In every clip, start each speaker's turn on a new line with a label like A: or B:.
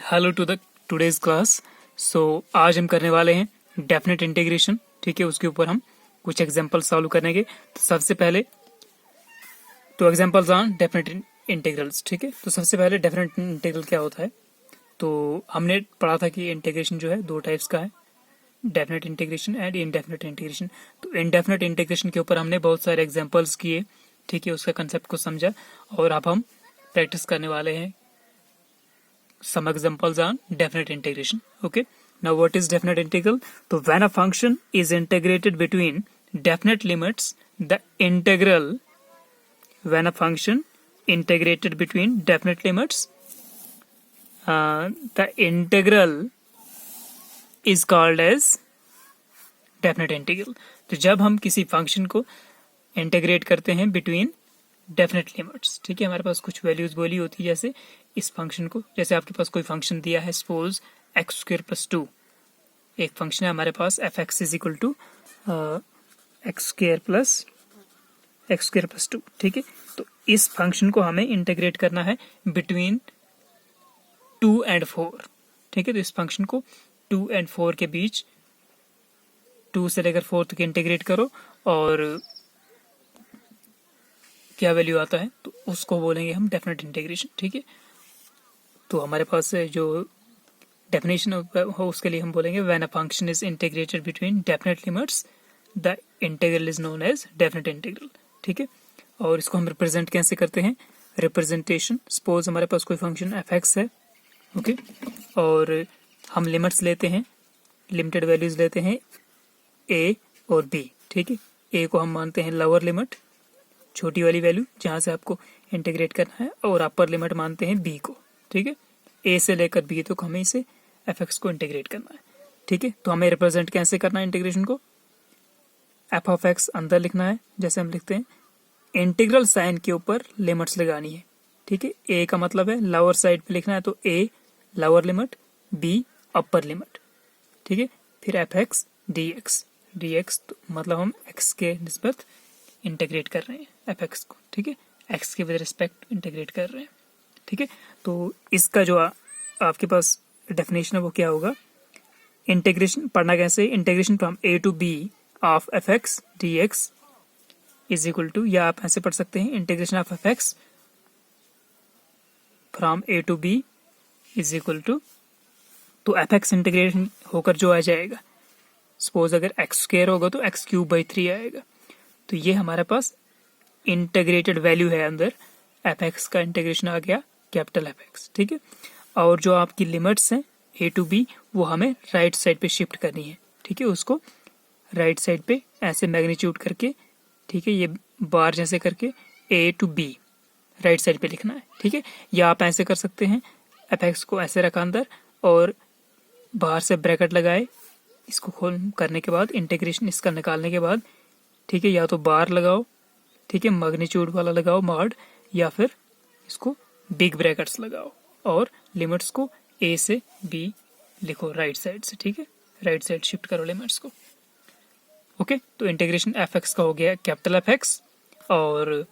A: Hello to the today's class. आज हम करने वाले हैं डेफिनेट इंटीग्रेशन। ठीक है, उसके ऊपर हम कुछ एग्जांपल सॉल्व करेंगे। तो सबसे पहले तो एग्जांपल्स ऑन डेफिनेट इंटीग्रल्स। ठीक है, तो सबसे पहले डेफिनेट इंटीग्रल क्या होता है। तो हमने पढ़ा था कि इंटीग्रेशन जो है दो टाइप्स का है, definite integration and indefinite integration. तो इनडेफिनेट इंटीग्रेशन के ऊपर हमने बहुत सारे एग्जाम्पल्स किए। ठीक है, उसका कंसेप्ट को समझा और अब हम प्रैक्टिस करने वाले हैं some examples on definite integration. Okay, now what is definite integral? So when a function is integrated between definite limits, the integral, when a function integrated between definite limits, the integral is called as definite integral. तो जब हम किसी function को integrate करते हैं between definite limits, ठीक है, हमारे पास कुछ वैल्यूज बोली होती है, जैसे इस फंक्शन को, जैसे आपके पास कोई फंक्शन दिया है, सपोज एक्स स्क्वायर प्लस 2, एक फंक्शन है हमारे पास f x is equal to x square plus 2। ठीक है, तो इस फंक्शन को हमें इंटीग्रेट करना है बिटवीन 2 and 4। ठीक है, तो इस फंक्शन को 2 and 4 के बीच, 2 से लेकर 4 तक इंटीग्रेट करो और क्या वैल्यू आता है तो उसको बोलेंगे हम डेफिनेट इंटीग्रेशन। ठीक है, तो हमारे पास जो डेफिनेशन हो उसके लिए हम बोलेंगे when a function is integrated between definite limits the integral is known as definite integral. ठीक है, और इसको हम रिप्रेजेंट कैसे करते हैं, रिप्रेजेंटेशन, सपोज हमारे पास कोई फंक्शन एफ एक्स है। ओके, और हम लिमिट्स लेते हैं, लिमिटेड वैल्यूज लेते हैं ए और बी। ठीक है, ए को हम मानते हैं लोअर लिमिट, छोटी वाली वैल्यू जहां से आपको इंटीग्रेट करना है, और अपर लिमिट मानते हैं बी को। ठीक है, ए से लेकर बी तक हमें इसे एफ एक्स को इंटीग्रेट करना है। ठीक है, तो हमें रिप्रेजेंट कैसे करना है इंटीग्रेशन को, एफ ऑफ एक्स अंदर लिखना है, जैसे हम लिखते हैं इंटीग्रल साइन के ऊपर लिमिट्स लगानी है। ठीक है, ए का मतलब है लोअर साइड पे लिखना है, तो a lower limit, b upper limit. ठीक है, फिर एफ एक्स डी एक्स, तो मतलब हम एक्स के निस्बत इंटीग्रेट कर रहे हैं एफ एक्स को। ठीक है, एक्स के विद रिस्पेक्ट इंटीग्रेट कर रहे हैं। ठीक है, तो इसका जो आपके पास डेफिनेशन है वो क्या होगा, इंटीग्रेशन पढ़ना कैसे, integration from a to b of f x d x is equal to, या आप ऐसे पढ़ सकते हैं integration of f x from a to b is equal to, तो एफ एक्स इंटीग्रेशन होकर जो आ जाएगा, सपोज अगर एक्स स्क्वायर होगा तो एक्स क्यूब बाई 3 आएगा। तो ये हमारे पास इंटीग्रेटेड वैल्यू है, अंदर एफ एक्स का इंटीग्रेशन आ गया कैपिटल एफ एक्स। ठीक है, और जो आपकी लिमिट्स हैं ए टू बी वो हमें राइट साइड पे शिफ्ट करनी है। ठीक है, उसको राइट साइड पे ऐसे मैग्नीट्यूड करके, ठीक है, ये बार जैसे करके ए टू बी राइट साइड पे लिखना है। ठीक है, या आप ऐसे कर सकते हैं, एफ एक्स को ऐसे रखा अंदर और बाहर से ब्रैकेट लगाए, इसको खोल करने के बाद इंटीग्रेशन इसका निकालने के बाद, ठीक है, या तो बार लगाओ, ठीक है, मैग्नीट्यूड वाला लगाओ मॉड, या फिर इसको बिग ब्रैकेट्स लगाओ और लिमिट्स को ए से बी लिखो राइट साइड से। ठीक है, राइट साइड शिफ्ट करो लिमिट्स को। ओके, तो इंटीग्रेशन एफ एक्स का हो गया कैपिटल एफ एक्स और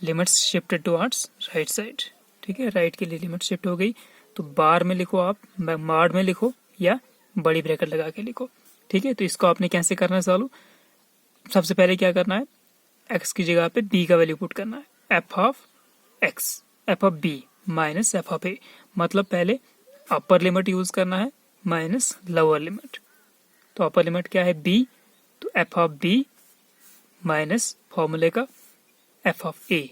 A: limits shifted towards right side. ठीक है, राइट के लिए लिमिट शिफ्ट हो गई, तो बार में लिखो, आप मॉड में लिखो या बड़ी ब्रैकेट लगा के लिखो। ठीक है, तो इसको आपने कैसे करना है सॉल्व, सबसे पहले क्या करना है, एक्स की जगह पे बी का वैल्यू पुट करना है, f of x, f of b minus f of a, मतलब पहले अपर लिमिट यूज करना है माइनस लोअर लिमिट। तो अपर लिमिट क्या है बी, तो एफ ऑफ बी माइनस फॉर्मूले का एफ ऑफ ए।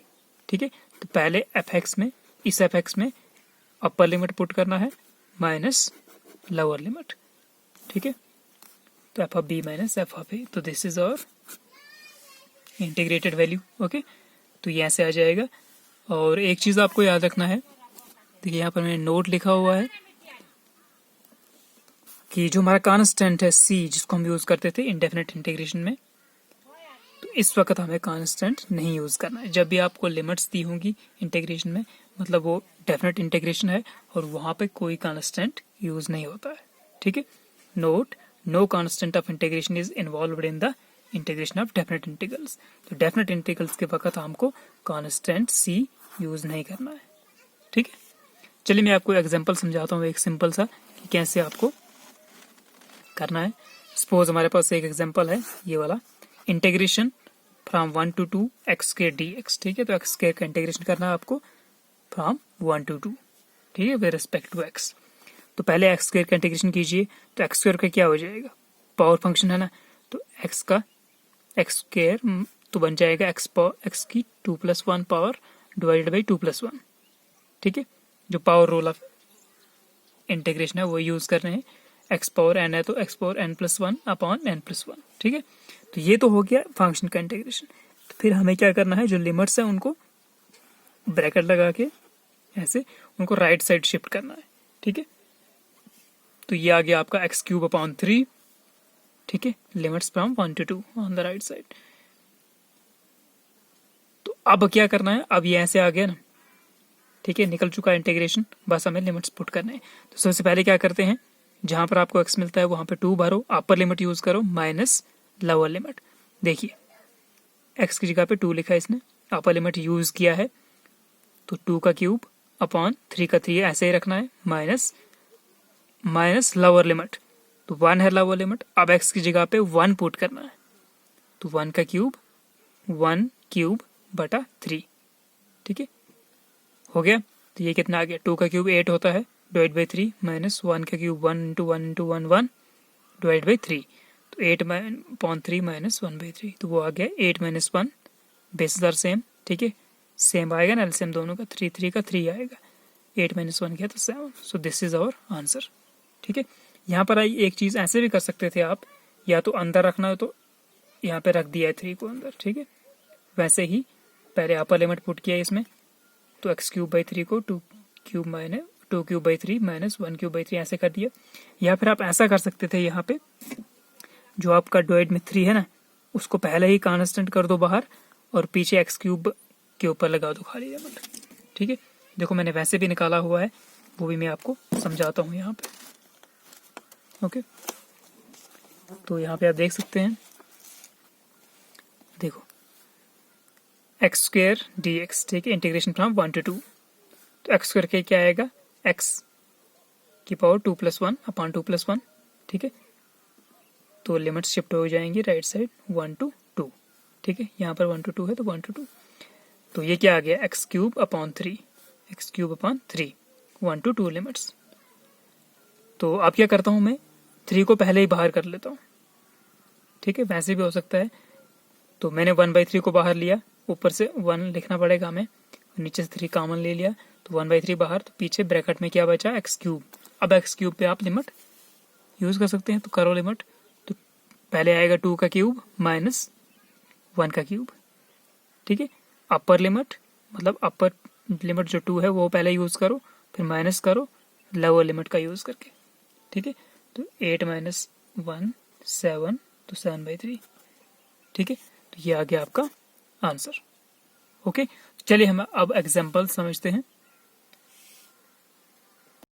A: ठीक है, तो पहले एफ एक्स में, इस एफ एक्स में अपर लिमिट पुट करना है माइनस लोअर लिमिट। ठीक है, तो f of b minus f of a, तो this is our integrated value. Okay, तो ये ऐसे आ जाएगा। और एक चीज आपको याद रखना है, देखिए यहाँ पर मैंने नोट लिखा हुआ है कि जो हमारा कांस्टेंट है सी, जिसको हम यूज करते थे इंडेफिनेट इंटीग्रेशन में, तो इस वक्त हमें कांस्टेंट नहीं यूज करना है। जब भी आपको लिमिट्स दी होंगी इंटीग्रेशन में, मतलब वो डेफिनेट इंटीग्रेशन है और वहां पे कोई कांस्टेंट यूज नहीं होता है। ठीक है, note, no constant of integration is involved in the integration of definite integrals. तो डेफिनेट इंटीग्रल्स के वक्त हमको कांस्टेंट सी यूज नहीं करना है। ठीक है, चलिए मैं आपको एग्जांपल समझाता हूँ एक सिंपल सा कि कैसे आपको करना है। सपोज हमारे पास एक एग्जांपल है ये वाला, integration from 1 to 2 x square D x. ठीक है, तो एक्स स्क्वायर का इंटीग्रेशन करना है आपको फ्रॉम 1 to 2, ठीक है, विद रिस्पेक्ट टू एक्स। तो पहले एक्स स्क्वायर का इंटीग्रेशन कीजिए, तो एक्स स्क्वायर का क्या हो जाएगा, पावर फंक्शन है ना, तो एक्स का एक्स स्क्वायर तो बन जाएगा एक्स की 2+1 पावर डिवाइडेड बाई 2+1। ठीक है, जो पावर रूल ऑफ इंटीग्रेशन है वो यूज कर रहे हैं। एक्स पावर एन है तो x power n+1 upon n+1। ठीक है, तो ये तो हो गया फंक्शन का इंटीग्रेशन। तो फिर हमें क्या करना है, जो लिमिट्स है उनको ब्रैकेट लगा के ऐसे उनको राइट साइड शिफ्ट करना है। ठीक है, तो ये आ गया आपका x³/3। ठीक है, limits from 1 to 2 on the right side. तो अब क्या करना है, अब ये ऐसे आ गया ना, ठीक है, निकल चुका इंटीग्रेशन, बस हमें लिमिट्स पुट करने हैं। तो सबसे पहले क्या करते हैं, जहां पर आपको x मिलता है वहां पे 2 भरो, अपर लिमिट यूज करो माइनस लोअर लिमिट। देखिए x की जगह पे 2 लिखा है इसने, अपर लिमिट यूज किया है, तो 2³ अपॉन 3 का 3 ऐसे ही रखना है, माइनस लोअर लिमिट, तो 1 है लोअर लिमिट। अब x की जगह पे 1 पुट करना है, तो 1/3। ठीक है, हो गया। तो ये कितना आ गया, 2³ 8 होता है, divide by 3 minus 1³ 1 × 1 × 1 1 divide by 3, तो 8/3 माइनस 1/3, तो वो आ गया 8 - 1, बेसिस आर सेम। ठीक है, सेम आएगा ना एलसीएम दोनों का, 3 का 3 आएगा, 8 - 1 किया तो 7। So this is our answer. ठीक है, यहाँ पर आई एक चीज ऐसे भी कर सकते थे आप, या तो अंदर रखना है तो यहाँ पे रख दिया है 3 को अंदर। ठीक है, वैसे ही पहले अपर लिमिट पुट किया इसमें, तो x³/3 को 2³/3 माइनस 1³/3 ऐसे कर दिया। या फिर आप ऐसा कर सकते थे, यहाँ पे जो आपका डिवाइड में 3 है ना, उसको पहले ही कांस्टेंट कर दो बाहर और पीछे x³ के ऊपर लगा दो खाली लिमिट। ठीक है, देखो मैंने वैसे भी निकाला हुआ है, वो भी मैं आपको समझाता हूँ यहाँ पे। ओके, तो यहाँ पे आप देख सकते हैं, देखो x² dx। ठीक है, इंटीग्रेशन फ्रॉम 1 to 2, तो x² के क्या आएगा, x की पावर 2+1 अपॉन 2+1। ठीक है, तो लिमिट शिफ्ट हो जाएंगी राइट साइड 1 to 2। ठीक है, यहाँ पर 1 to 2 है तो 1 to 2, तो ये क्या आ गया, x³/3, 1 to 2 लिमिट्स। तो अब क्या करता हूँ मैं, 3 को पहले ही बाहर कर लेता हूँ। ठीक है, वैसे भी हो सकता है, तो मैंने 1/3 को बाहर लिया, ऊपर से 1 लिखना पड़ेगा हमें, नीचे से 3 कॉमन ले लिया, तो 1/3 बाहर, तो पीछे ब्रैकेट में क्या बचा, x³। अब x³ पे आप लिमिट यूज कर सकते हैं, तो करो लिमिट, तो पहले आएगा 2³ माइनस 1³। ठीक है, अपर लिमिट मतलब अपर लिमिट जो 2 है वो पहले यूज करो, फिर माइनस करो लोअर लिमिट का यूज करके। ठीक है, तो 8 - 1 7, तो 7/3। ठीक है, तो ये आ गया आपका आंसर। ओके, चलिए हम अब एग्जाम्पल समझते हैं।